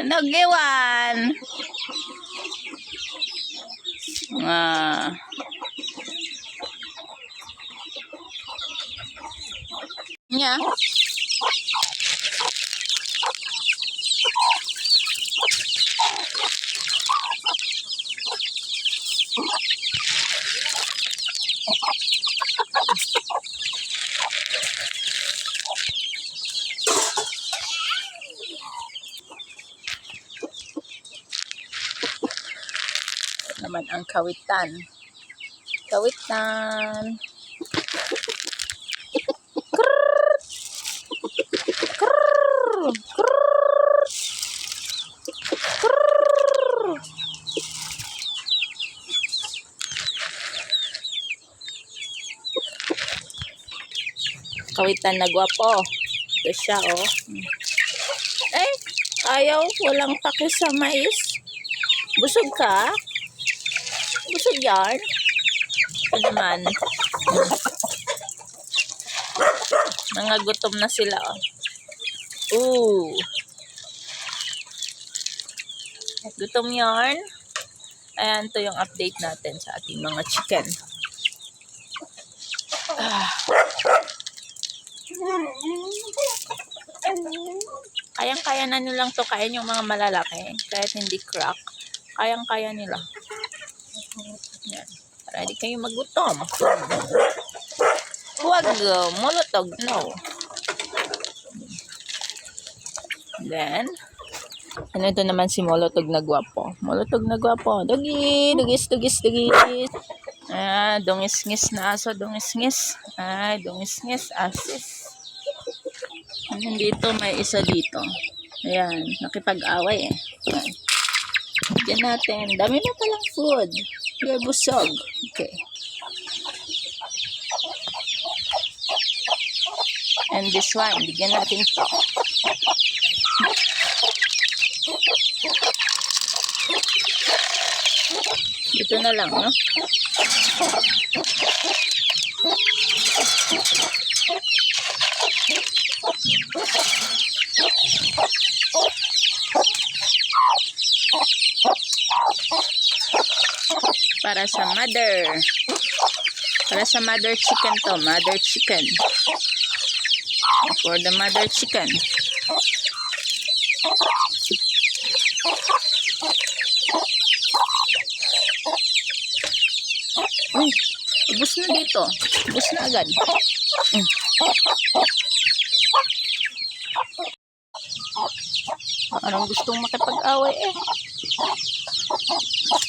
Nagiwan. Ah. Nya. Naman ang kawitan. Kawitan. Kawitan na gwapo. Ito siya, oh. Eh, ayaw. Walang pake sa mais. Busog ka? Busog yan? Ito naman. Mga gutom na sila, oh. Ooh. Gutom yarn. Ayan, ito yung update natin sa ating mga chicken. Kayang-kaya na nilang to kain yung mga malalaki. Kahit hindi crack. Kayang-kaya nila. Yan. Para di kayo magutom. Huwag molotog. No. Then, ano ito naman si Molotog na gwapo. Molotog na gwapo. Dogi, dugis, dugis, dugis. Ah, dungis-ngis na aso, dungis-ngis. Ay, dungis-ngis, asis. Dito, may isa dito. Ayan, nakipag-away eh. Diyan natin. Dami na palang food. You're busog. Okay. And this one, bigyan natin to. Ito na lang, no? Para sa mother. Para sa mother chicken to. Mother chicken. For the mother chicken. Ubus na dito. Ubus na agad. Parang gustong makipag-away eh.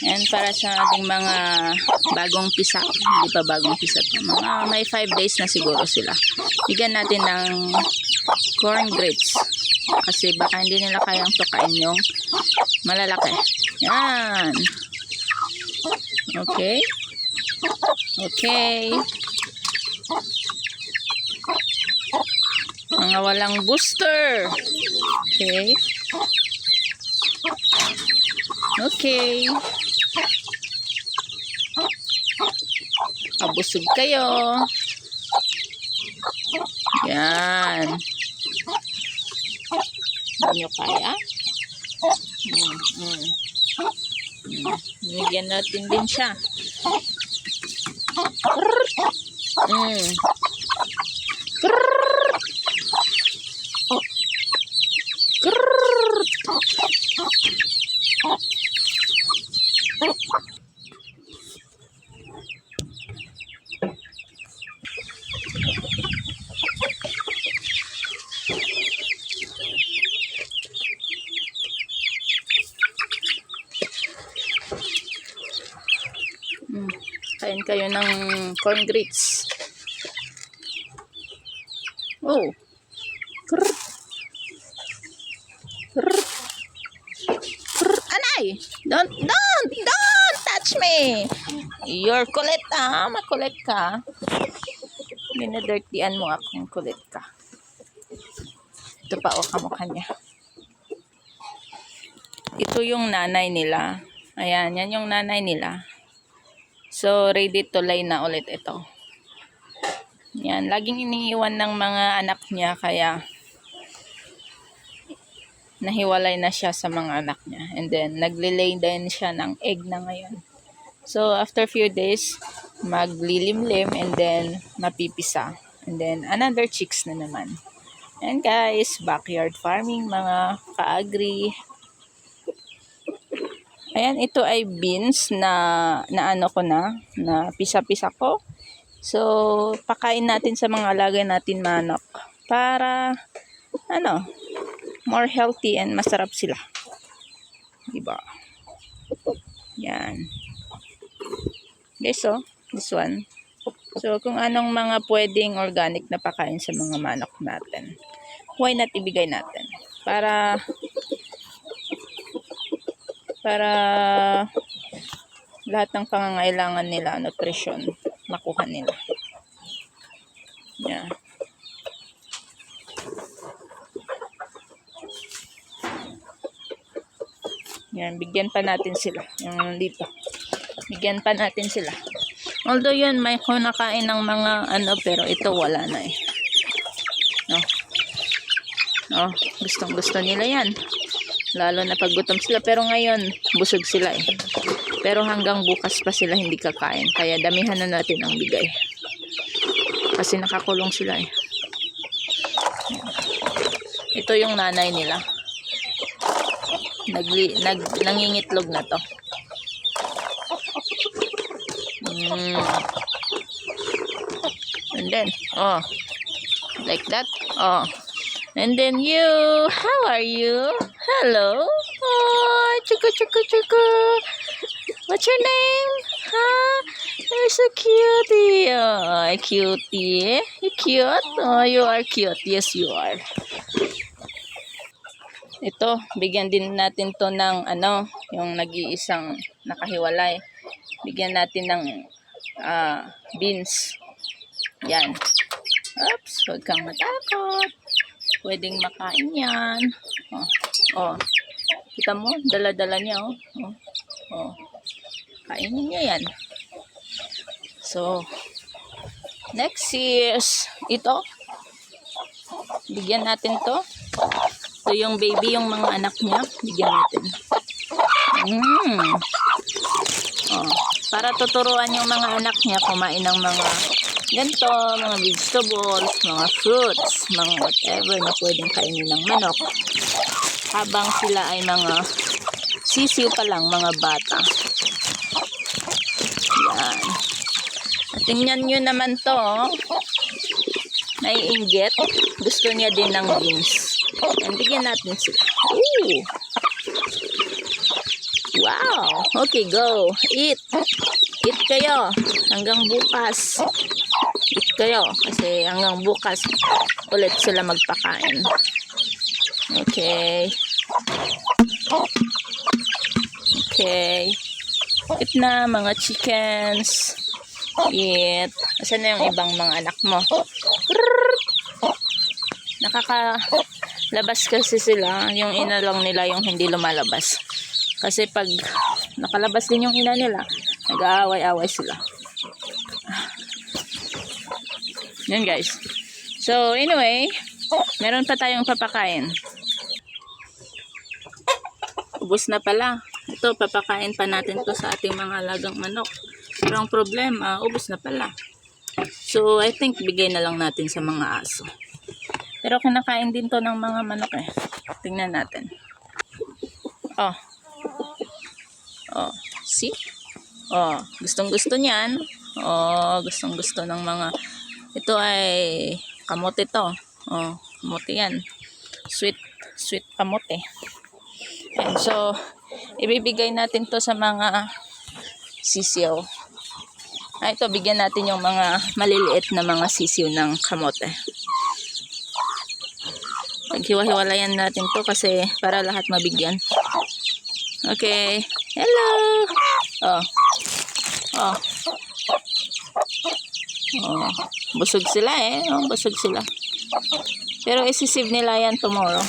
And para sa ating mga bagong pisa. Hindi pa bagong pisa. Mga may 5 days na siguro sila. Bigyan natin ng corn grits. Kasi baka hindi nila kayang tukain yung malalaki. Yan. Okay. Okay. Mga walang booster. Okay. Okay. Abusog kayo. Yan. Hindi nyo kaya? Bigyan natin din siya. Kain kayo ng corn grits. Oh. Krr. Krr. Krr. Anay! Don't touch me! You're kulit ah. Makulit ka. Minadirtyan mo akong kulit ka. Ito pa o kamukha niya. Ito yung nanay nila. Ayan, yan yung nanay nila. So, ready to lay na ulit ito. Yan, laging iniiwan ng mga anak niya kaya nahiwalay na siya sa mga anak niya. And then, naglilay din siya ng egg na ngayon. So, after few days, maglilimlim and then mapipisa. And then, another chicks na naman. And guys, backyard farming, mga ka-agri. Ayan, ito ay beans na ano ko na pisa-pisa ko. So, pakain natin sa mga alaga natin manok. Para, more healthy and masarap sila. Diba? Yan. Guys, so, this one. So, kung anong mga pwedeng organic na pakain sa mga manok natin, why not ibigay natin? Para lahat ng pangangailangan nila, nutrition, makuha nila. Yeah. Yan, bigyan pa natin sila. Yung dito. Bigyan pa natin sila. Although yun, may kunakain ng mga pero ito wala na eh. Gustong gusto nila yan. Lalo na pag gutom sila. Pero ngayon, busog sila eh. Pero hanggang bukas pa sila hindi kakain. Kaya damihan na natin ang bigay. Kasi nakakulong sila eh. Ito yung nanay nila. Nangingitlog na to. And then, like that. And then you, how are you? Hello. Chuku chuku chuku. What's your name? You're so cutie. Cutie. You cute? You are cute. Yes, you are. Ito, bigyan din natin to ng yung nag-iisang nakahiwalay. Bigyan natin ng beans. Yan. Oops, huwag kang matakot. Pwedeng makain yan. Kita mo, dala-dala niya, kainin niya yan. So, next is ito. Bigyan natin to. Ito yung baby, yung mga anak niya. Bigyan natin. Para tuturuan yung mga anak niya kumain ng mga ganito, mga vegetables, mga fruits, mga whatever na pwedeng kainin ng manok. Habang sila ay mga sisiw pa lang, mga bata. Yan. At tingnan nyo naman to, naiinggit. Gusto niya din ng beans. And bigyan natin sila. Ooh. Wow. Okay, go. Eat. Eat kayo. Hanggang bukas. Eat kayo. Kasi hanggang bukas ulit sila magpakain. Okay. Okay. Eat na mga chickens. Eat. Asan na yung ibang mga anak mo? Nakakalabas kasi sila. Yung ina lang nila yung hindi lumalabas. Kasi pag nakalabas din yung ina nila, nag-aaway-aaway sila. Yun guys. So anyway, meron pa tayong papakain. Ubus na pala. Ito, papakain pa natin to sa ating mga alagang manok. Pero ang problema, ubus na pala. So I think bigay na lang natin sa mga aso. Pero kinakain din to ng mga manok eh. Tingnan natin. See? Gustong-gusto niyan. Gustong-gusto ng mga ito ay kamote to. Kamote yan. Sweet kamote. And so ibibigay natin to sa mga sisiw. Ito, bigyan natin yung mga maliliit na mga sisiw ng kamote. Paghiwa-hiwalayan natin to kasi para lahat mabigyan. Okay. Hello. Busog sila eh. Busog sila. Pero isisave nila yan tomorrow.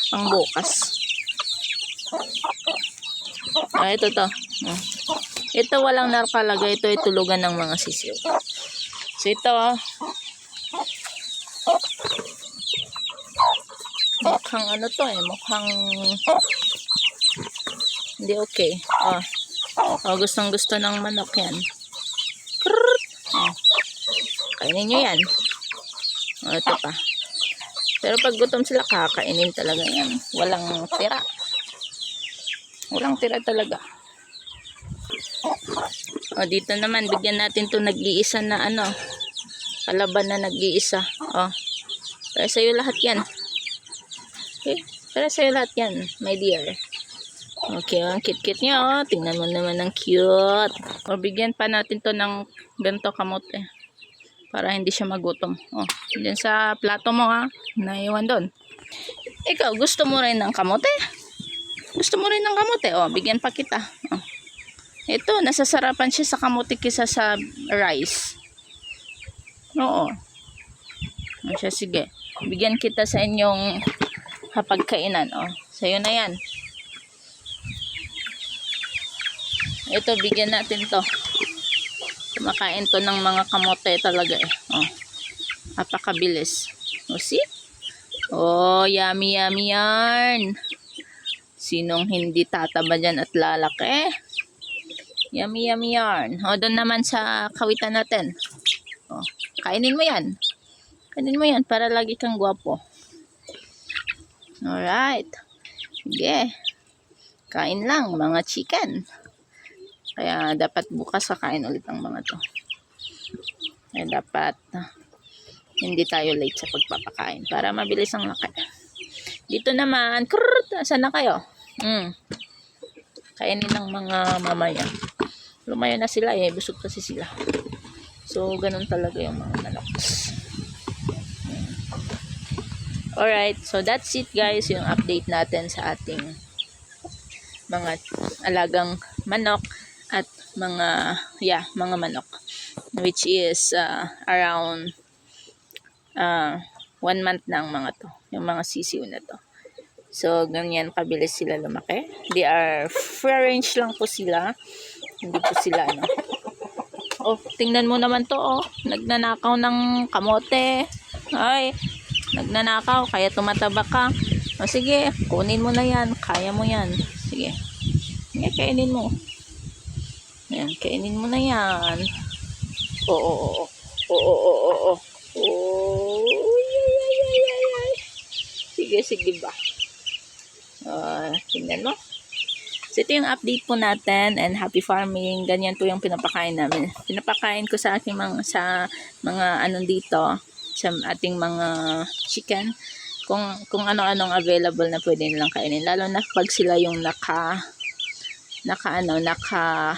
Pang bukas. Ito to. Ito walang nakalagay. Ito ay tulugan ng mga sisiw. So ito, mukhang ano to eh, mukhang hindi okay. Gustong gusto ng manok yan. Kainin nyo yan. Ito pa. Pero pag gutom sila, kakainin talaga yan. Walang tira. Walang tira talaga. Dito naman, bigyan natin to nag-iisa na ano. Kalaban na nag-iisa. Para sa'yo lahat yan. Okay? Para sa'yo lahat yan, my dear. Okay, ang cute-cute niya. Tingnan mo naman ang cute. Bigyan pa natin to ng ganito kamote. Para hindi siya magutom. Diyan sa plato mo naiwan doon. Ikaw, gusto mo rin ng kamote? Gusto mo rin ng kamote? Bigyan pa kita. Ito, nasasarapan siya sa kamote kisa sa rice. Oo. Sige. Bigyan kita sa inyong hapagkainan. Sa'yo na yan. Ito, bigyan natin to. Kumakain to ng mga kamote talaga eh. Napakabilis. See? Yummy yummy yarn. Sinong hindi tataba dyan at lalaki? Yummy yummy yarn. Doon naman sa kawitan natin. Kainin mo yan. Kainin mo yan para lagi kang gwapo. Alright. Sige. Kain lang mga chicken. Kaya dapat bukas kakain ulit ang mga to. Kaya dapat hindi tayo late sa pagpapakain para mabilis ang laki. Dito naman, saan na kayo? Kainin ng mga mamaya. Lumayo na sila busog kasi sila. So, ganun talaga yung mga manok. Alright, so that's it guys, yung update natin sa ating mga alagang manok at mga manok, which is around 1 month na ang mga to, yung mga sisiw na to. So, ganyan kabilis sila lumaki. They are free range lang po sila. Hindi po sila tingnan mo naman to nagnanakaw ng kamote. Ay, nagnanakaw kaya tumataba ka. Sige, kunin mo na yan. Kaya mo yan. Sige. Kainin mo. Ayan, kainin mo na yan. Sige ba? Tingnan mo. So, ito yung update po natin and happy farming. Ganyan po yung pinapakain namin. Pinapakain ko sa aking mga dito, sa ating mga chicken. Kung ano-anong available na pwede nilang kainin. Lalo na pag sila yung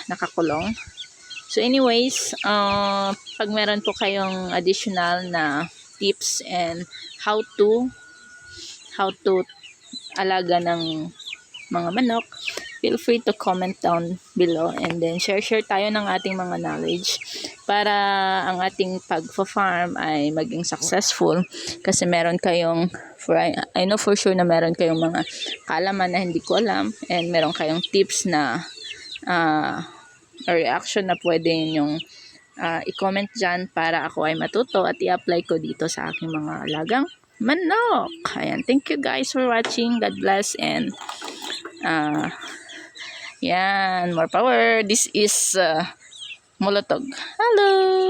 nakakulong. So anyways, pag meron po kayong additional na tips and how to alaga ng mga manok, feel free to comment down below and then share tayo ng ating mga knowledge para ang ating pag-farm ay maging successful, kasi meron kayong I know for sure na meron kayong mga kaalaman na hindi ko alam and meron kayong tips na reaction na pwede yung i-comment dyan para ako ay matuto at i-apply ko dito sa aking mga alagang manok. Ayan, thank you guys for watching. God bless and yan, more power. This is Molotog. Hello!